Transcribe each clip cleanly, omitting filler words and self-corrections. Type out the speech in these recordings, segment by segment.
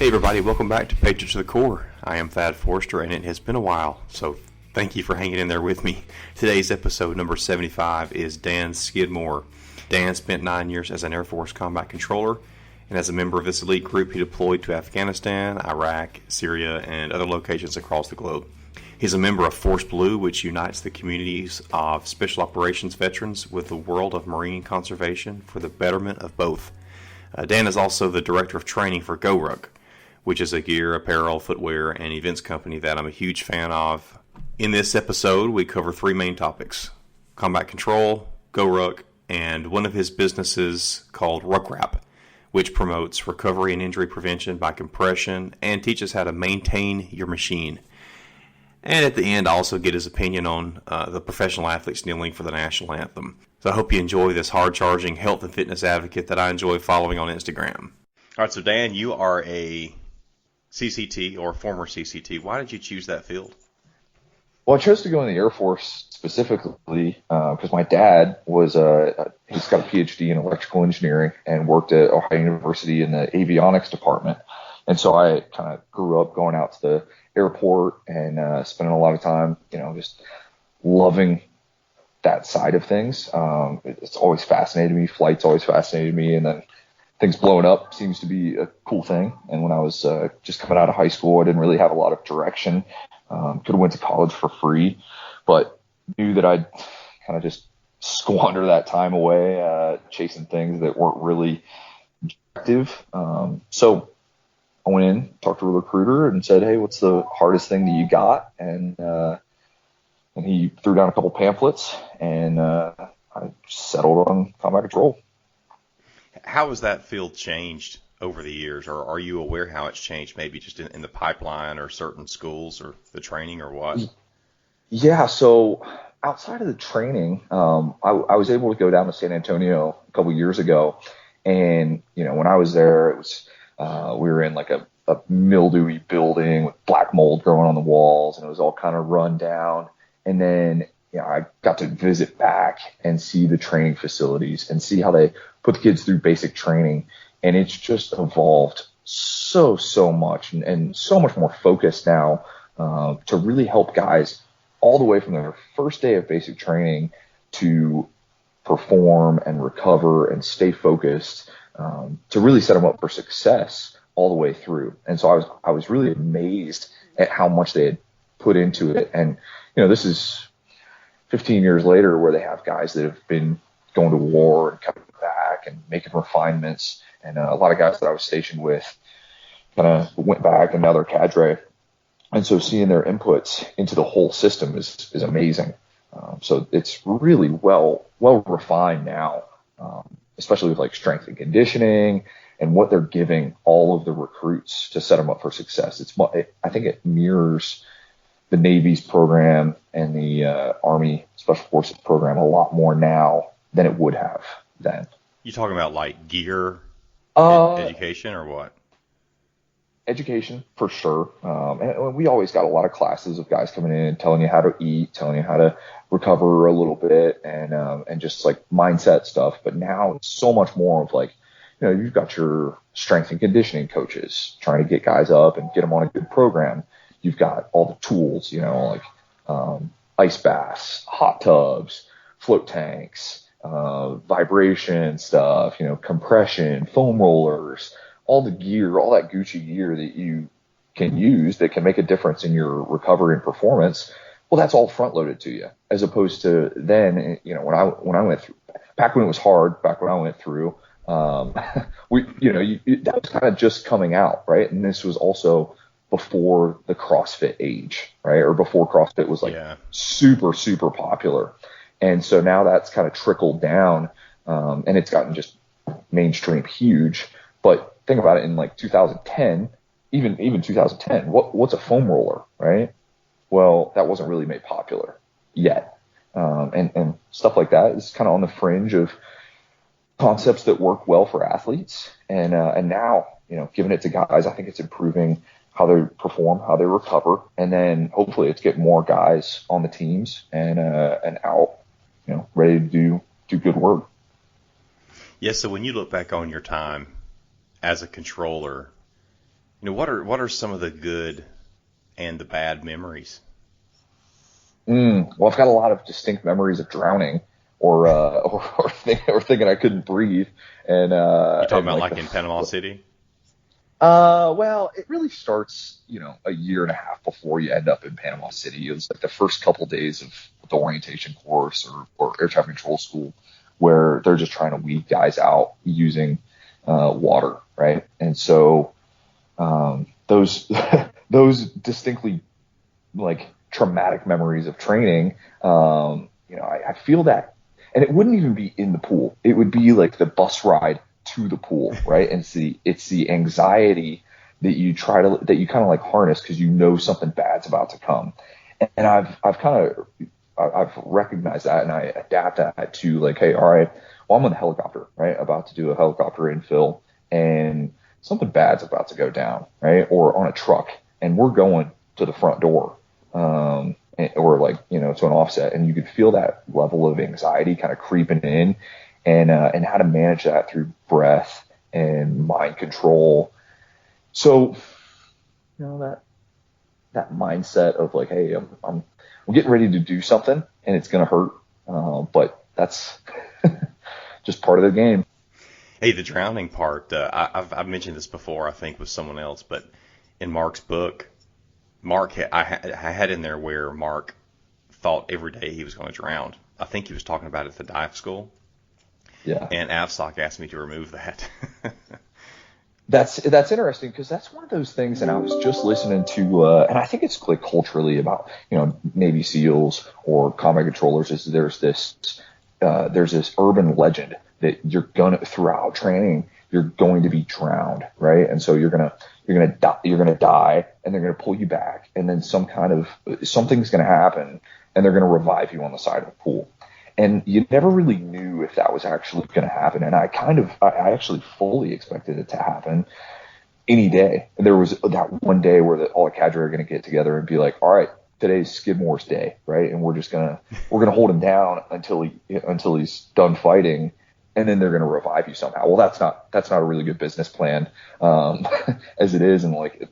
Hey everybody, welcome back to Patriot to the Core. I am Thad Forrester, and it has been a while, so thank you for hanging in there with me. Today's episode number 75 is Dan Skidmore. Dan spent 9 years as an Air Force combat controller, and as a member of this elite group, he deployed to Afghanistan, Iraq, Syria, and other locations across the globe. He's a member of Force Blue, which unites the communities of Special Operations veterans with the world of marine conservation for the betterment of both. Dan is also the director of training for Goruck, which is a gear, apparel, footwear, and events company that I'm a huge fan of. In this episode, we cover three main topics: combat control, Goruck, and one of his businesses called Ruck Wrap, which promotes recovery and injury prevention by compression and teaches how to maintain your machine. And at the end, I also get his opinion on the professional athletes kneeling for the National Anthem. So I hope you enjoy this hard-charging health and fitness advocate that I enjoy following on Instagram. All right, so Dan, you are a CCT or former CCT. Why did you choose that field? Well, I chose to go in the Air Force specifically because my dad was he's got a PhD in electrical engineering and worked at Ohio University in the avionics department. And so I kind of grew up going out to the airport and spending a lot of time, just loving that side of things. It's always fascinated me. Flight's always fascinated me. And then things blowing up seems to be a cool thing. And when I was just coming out of high school, I didn't really have a lot of direction. Could have went to college for free, but knew that I'd kind of just squander that time away chasing things that weren't really objective. So I went in, talked to a recruiter, and said, "Hey, what's the hardest thing that you got?" And he threw down a couple pamphlets, and I settled on combat control. How has that field changed over the years, or are you aware how it's changed, maybe just in the pipeline or certain schools or the training or what? Yeah, so outside of the training, I was able to go down to San Antonio a couple years ago, and when I was there, it was we were in like a mildewy building with black mold growing on the walls, and it was all kind of run down. And then I got to visit back and see the training facilities and see how they put the kids through basic training. And it's just evolved so much and so much more focused now to really help guys all the way from their first day of basic training to perform and recover and stay focused to really set them up for success all the way through. And so I was really amazed at how much they had put into it. And, this is 15 years later where they have guys that have been going to war and coming back and making refinements. And a lot of guys that I was stationed with kind of went back and now they're cadre. And so seeing their inputs into the whole system is amazing. So it's really well refined now, especially with like strength and conditioning and what they're giving all of the recruits to set them up for success. I think it mirrors the Navy's program and the Army Special Forces program a lot more now than it would have then. You talking about like gear education or what? Education for sure. And we always got a lot of classes of guys coming in telling you how to eat, telling you how to recover a little bit, and just like mindset stuff. But now it's so much more of like, you've got your strength and conditioning coaches trying to get guys up and get them on a good program. You've got all the tools, like ice baths, hot tubs, float tanks, vibration stuff, compression, foam rollers, all the gear, all that Gucci gear that you can use that can make a difference in your recovery and performance. Well, that's all front loaded to you, as opposed to then, when I went through, back when it was hard, back when I went through, that was kind of just coming out, right? And this was also before the CrossFit age, right? Or before CrossFit was like super, super popular. And so now that's kind of trickled down, and it's gotten just mainstream huge. But think about it in like 2010, even 2010, what's a foam roller, right? Well, that wasn't really made popular yet. And stuff like that is kind of on the fringe of concepts that work well for athletes. And now, giving it to guys, I think it's improving how they perform, how they recover, and then hopefully it's getting more guys on the teams and out, ready to do good work. Yeah. So when you look back on your time as a controller, What are some of the good and the bad memories? Well, I've got a lot of distinct memories of drowning or or thinking I couldn't breathe, and You talking and about like like in Panama City? well, it really starts, a year and a half before you end up in Panama City. It was like the first couple days of the orientation course or air traffic control school, where they're just trying to weed guys out using water, right? And so those those distinctly like traumatic memories of training. I feel that, and it wouldn't even be in the pool. It would be like the bus ride to the pool, right? And it's the anxiety that you kind of like harness because something bad's about to come. And I've recognized that, and I adapt that to like, hey, all right, well, I'm on the helicopter, right? About to do a helicopter infill, and something bad's about to go down, right? Or on a truck, and we're going to the front door, or like, to an offset, and you could feel that level of anxiety kind of creeping in, and how to manage that through breath and mind control. So, that mindset of like, hey, I'm getting ready to do something, and it's gonna hurt, but that's just part of the game. Hey, the drowning part. I've mentioned this before, I think, with someone else, but in Mark's book, I had in there where Mark thought every day he was going to drown. I think he was talking about it at the dive school. Yeah. And AVSOC asked me to remove that. That's interesting because that's one of those things, and I was just listening to, and I think it's like culturally about, Navy SEALs or combat controllers. There's this urban legend that throughout training, you're going to be drowned, right? And so you're gonna die, and they're gonna pull you back, and then something's gonna happen, and they're gonna revive you on the side of the pool. And you never really knew if that was actually going to happen. And I actually fully expected it to happen any day. There was that one day where all the cadre are going to get together and be like, all right, today's Skidmore's day, right? And we're going to hold him down until he's done fighting. And then they're going to revive you somehow. Well, that's not a really good business plan, as it is. And like,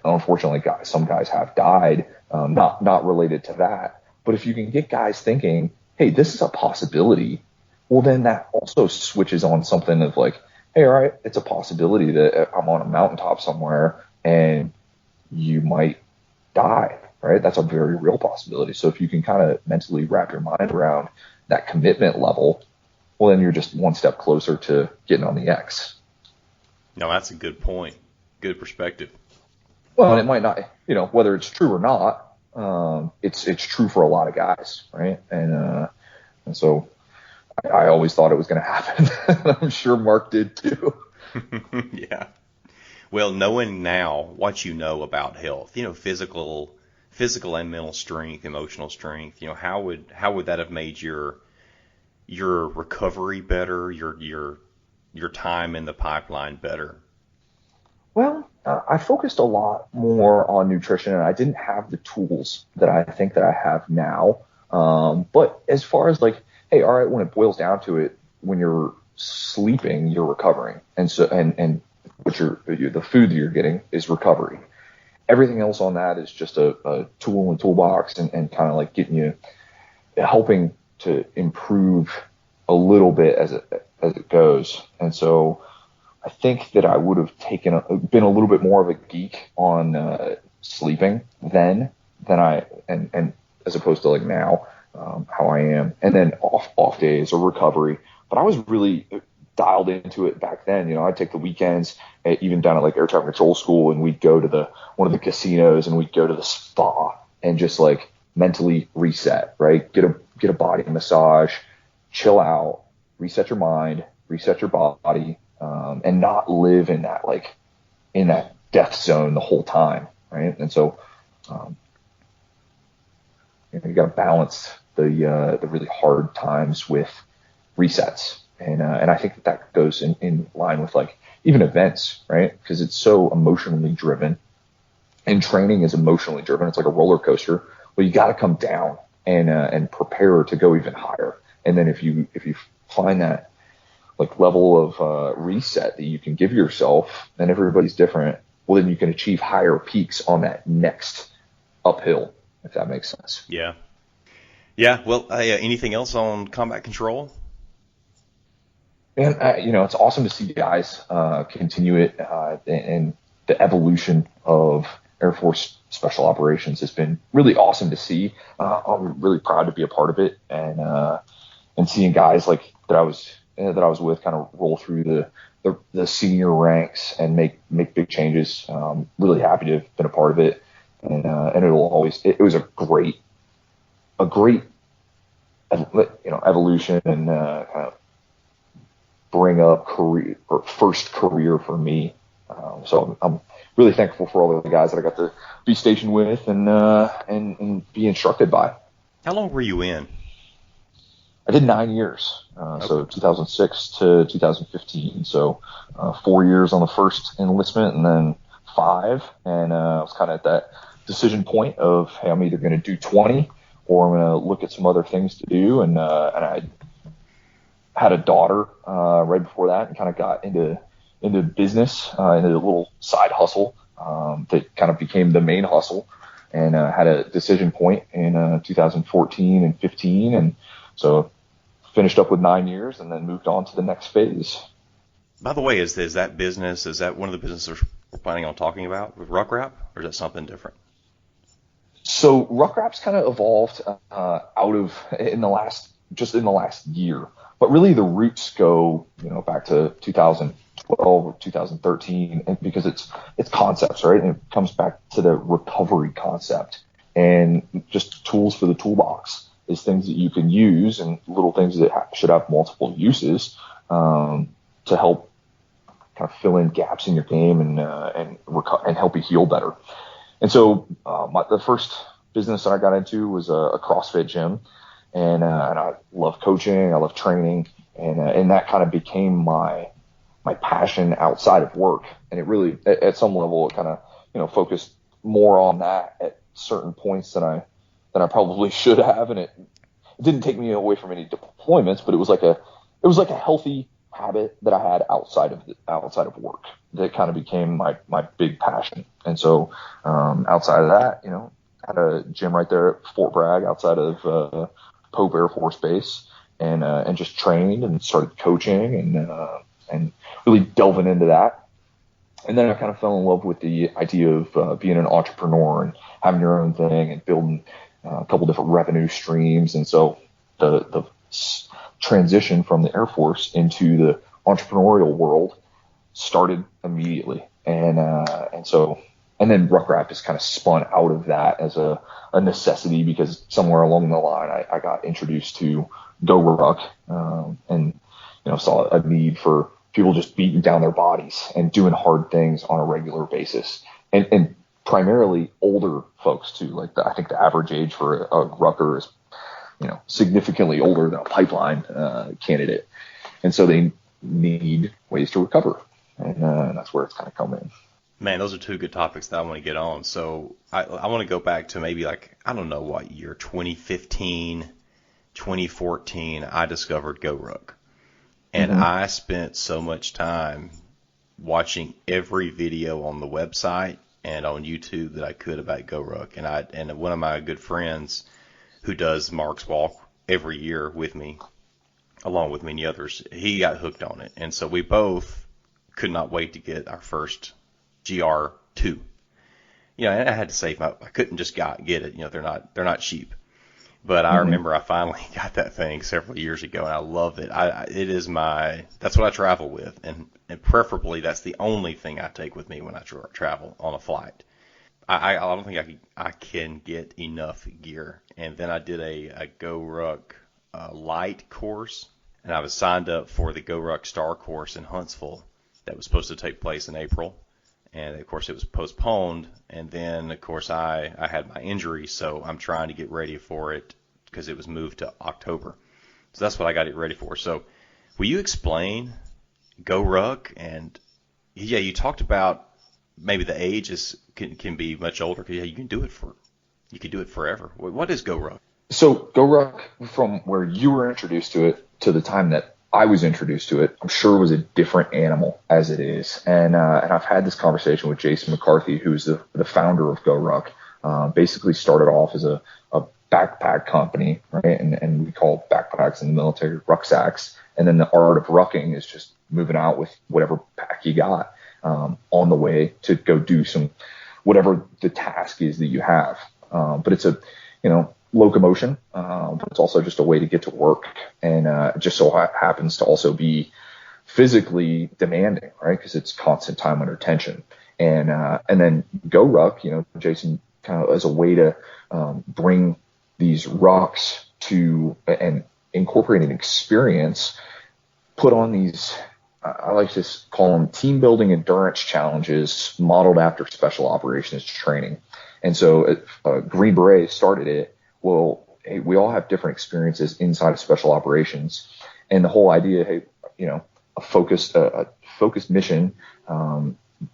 unfortunately, some guys have died, not related to that. But if you can get guys thinking, hey, this is a possibility, well, then that also switches on something of like, hey, all right, it's a possibility that I'm on a mountaintop somewhere and you might die, right? That's a very real possibility. So if you can kind of mentally wrap your mind around that commitment level, well, then you're just one step closer to getting on the X. No, that's a good point. Good perspective. Well, and it might not, whether it's true or not, it's true for a lot of guys, right? And so I always thought it was going to happen. I'm sure Mark did too. Yeah. Well, knowing now what you know about health, physical and mental strength, emotional strength, how would that have made your recovery better, your time in the pipeline better? Well, I focused a lot more on nutrition, and I didn't have the tools that I think that I have now. But as far as like, hey, all right, when it boils down to it, when you're sleeping, you're recovering, and so and what the food that you're getting is recovery. Everything else on that is just a tool in the toolbox, and kind of like helping to improve a little bit as it goes. And so I think that I would have been a little bit more of a geek on sleeping then than and as opposed to like now, how I am. And then off days or recovery. But I was really dialed into it back then. I'd take the weekends, even down at like air traffic control school, and we'd go to one of the casinos, and we'd go to the spa and just like mentally reset, right? Get a body massage, chill out, reset your mind, reset your body. And not live in that death zone the whole time, right? And so, you got to balance the really hard times with resets, and I think that goes in line with like even events, right? Because it's so emotionally driven, and training is emotionally driven. It's like a roller coaster. Well, you got to come down and prepare to go even higher, and then if you find that like level of reset that you can give yourself, and everybody's different, well, then you can achieve higher peaks on that next uphill, if that makes sense. Yeah. Yeah. Well, anything else on combat control? And, it's awesome to see guys continue it, and the evolution of Air Force Special Operations has been really awesome to see. I'm really proud to be a part of it, and seeing guys like that I was with kind of roll through the senior ranks and make big changes. Really happy to have been a part of it, and it was a great evolution and kind of bring up first career for me. So I'm really thankful for all the guys that I got to be stationed with and be instructed by. How long were you in? I did 9 years, so 2006 to 2015. So 4 years on the first enlistment, and then 5. And I was kind of at that decision point of, hey, I'm either going to do 20 or I'm going to look at some other things to do. And I had a daughter right before that, and kind of got into business, into a little side hustle that kind of became the main hustle, and had a decision point in 2014 and 15, and so finished up with 9 years and then moved on to the next phase. By the way, is that business, is that one of the businesses we're planning on talking about with Ruck Wrap, or is that something different? So Ruck Wrap's kind of evolved in the last year, but really the roots go, back to 2012 or 2013, and because it's concepts, right? And it comes back to the recovery concept, and just tools for the toolbox is things that you can use, and little things that should have multiple uses to help kind of fill in gaps in your game and help you heal better. And so the first business that I got into was a CrossFit gym, and I love coaching, I love training, and that kind of became my passion outside of work. And it really, at some level, it kind of focused more on that at certain points than I probably should have, and it didn't take me away from any deployments, but it was like a healthy habit that I had outside of work that kind of became my big passion. And so outside of that, had a gym right there at Fort Bragg outside of Pope Air Force Base, and just trained and started coaching and really delving into that. And then I kind of fell in love with the idea of being an entrepreneur and having your own thing and building a couple different revenue streams. And so the transition from the Air Force into the entrepreneurial world started immediately. And then Ruck Wrap is kind of spun out of that as a necessity, because somewhere along the line I got introduced to Goruck, and saw a need for people just beating down their bodies and doing hard things on a regular basis, and primarily older folks too. Like I think the average age for a rucker is significantly older than a pipeline candidate, and so they need ways to recover, and that's where it's kind of come in. Man, those are two good topics that I want to get on. So I want to go back to maybe I don't know what year, 2015, 2014, I discovered Goruck. And I spent so much time watching every video on the website and on YouTube that I could about Goruck. And one of my good friends who does Mark's Walk every year with me, along with many others, he got hooked on it. And so we both could not wait to get our first GR2. And I had to save my, I couldn't just get it. They're not cheap. But I remember I finally got that thing several years ago, and I love it. That's what I travel with, and preferably that's the only thing I take with me when I travel on a flight. I don't think I can get enough gear. And then I did a Goruck light course, and I was signed up for the Goruck Star course in Huntsville that was supposed to take place in April. And, of course, it was postponed. And then, of course, I had my injury, so I'm trying to get ready for it because it was moved to October. So that's what I got it ready for. So will you explain Goruck? And, yeah, you talked about maybe the age can be much older. Cause, yeah, you can do it forever. What is Goruck? So Goruck, from where you were introduced to it to the time that I was introduced to it, I'm sure it was a different animal as it is. And I've had this conversation with Jason McCarthy, who's the founder of Goruck. Basically started off as a backpack company, right? And we call backpacks in the military rucksacks. And then the art of rucking is just moving out with whatever pack you got on the way to go do some whatever the task is that you have. But it's a, locomotion, but it's also just a way to get to work, and it just so happens to also be physically demanding, right? Because it's constant time under tension. And then Goruck, Jason, kind of as a way to bring these rucks to and incorporate an experience, put on these, I like to call them team building endurance challenges modeled after special operations training. And so Green Beret started it. Well, hey, we all have different experiences inside of special operations, and the whole idea, hey, a focused mission,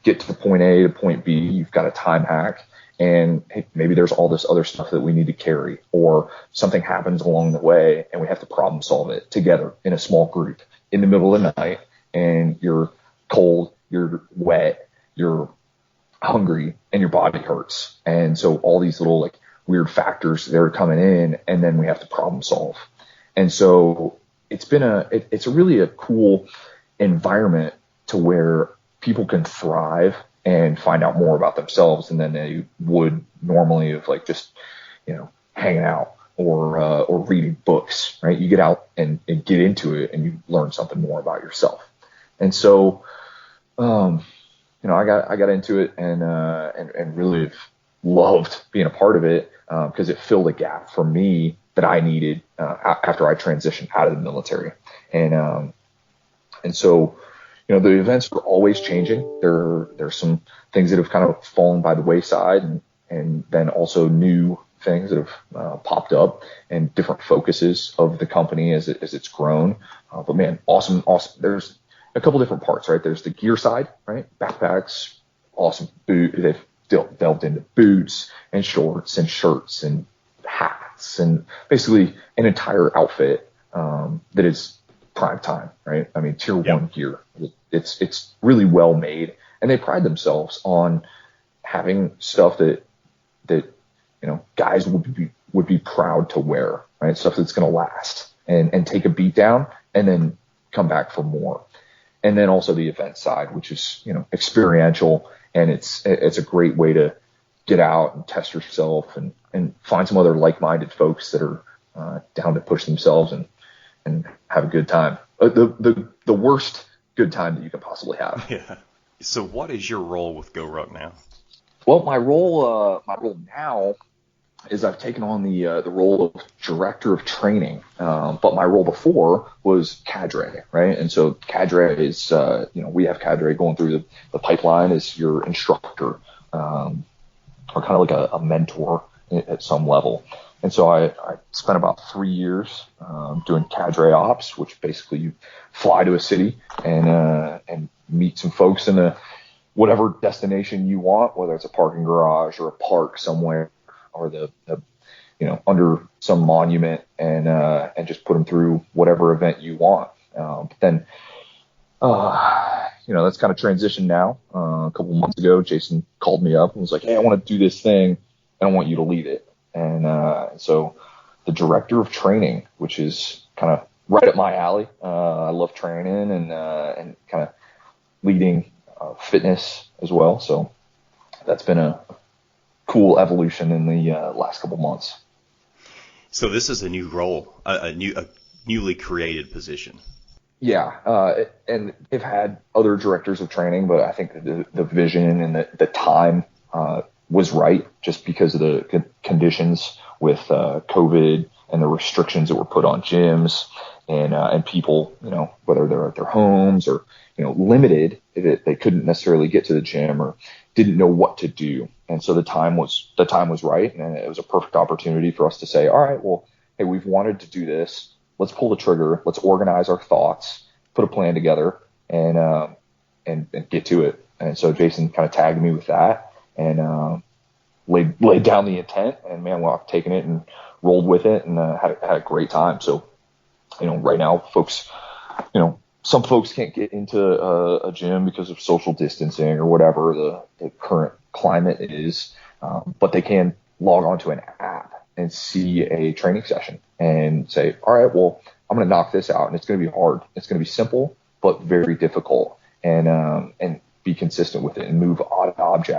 get to point A to point B. You've got a time hack, and hey, maybe there's all this other stuff that we need to carry, or something happens along the way, and we have to problem solve it together in a small group in the middle of the night, and you're cold, you're wet, you're hungry, and your body hurts, and so all these little weird factors that are coming in, and then we have to problem solve. And so it's really a cool environment to where people can thrive and find out more about themselves than they would normally of just hanging out or reading books, right? You get out and get into it, and you learn something more about yourself. And so I got into it and really loved being a part of it, because it filled a gap for me that I needed after I transitioned out of the military. And so the events were always changing. There's some things that have kind of fallen by the wayside, and then also new things that have popped up, and different focuses of the company as it's grown. But man, awesome. There's a couple different parts, right? There's the gear side, right? Backpacks, awesome. They've delved into boots and shorts and shirts and hats, and basically an entire outfit that is prime time, right? I mean, tier one gear. It's really well made, and they pride themselves on having stuff that guys would be proud to wear, right? Stuff that's going to last and take a beat down and then come back for more. And then also the event side, which is experiential, and it's a great way to get out and test yourself and find some other like-minded folks that are down to push themselves and have a good time. The worst good time that you can possibly have. Yeah. So what is your role with Goruck now? Well, my role now is I've taken on the role of director of training, but my role before was cadre, right? And so cadre is, we have cadre going through the pipeline as your instructor, or kind of like a mentor at some level. And so I spent about 3 years doing cadre ops, which basically you fly to a city and meet some folks in whatever destination you want, whether it's a parking garage or a park somewhere, or the under some monument, and just put them through whatever event you want. But then, that's kind of transitioned now. A couple months ago, Jason called me up and was like, "Hey, I want to do this thing, and I want you to lead it." And so the director of training, which is kind of right up my alley. I love training and kind of leading fitness as well. So that's been a cool evolution in the last couple months. So this is a new role, a newly created position. Yeah, and they've had other directors of training, but I think the vision and the time was right, just because of the conditions with COVID and the restrictions that were put on gyms and people, whether they're at their homes or limited, that they couldn't necessarily get to the gym or didn't know what to do. And so the time was right, and it was a perfect opportunity for us to say, all right, well, hey, we've wanted to do this. Let's pull the trigger. Let's organize our thoughts, put a plan together, and get to it. And so Jason kind of tagged me with that, and laid down the intent, and man, well, I've taken it and rolled with it, and had a great time. So, right now, folks some folks can't get into a gym because of social distancing or whatever the current climate is, but they can log onto an app and see a training session and say, all right, well, I'm going to knock this out, and it's going to be hard. It's going to be simple, but very difficult, and be consistent with it and move odd objects.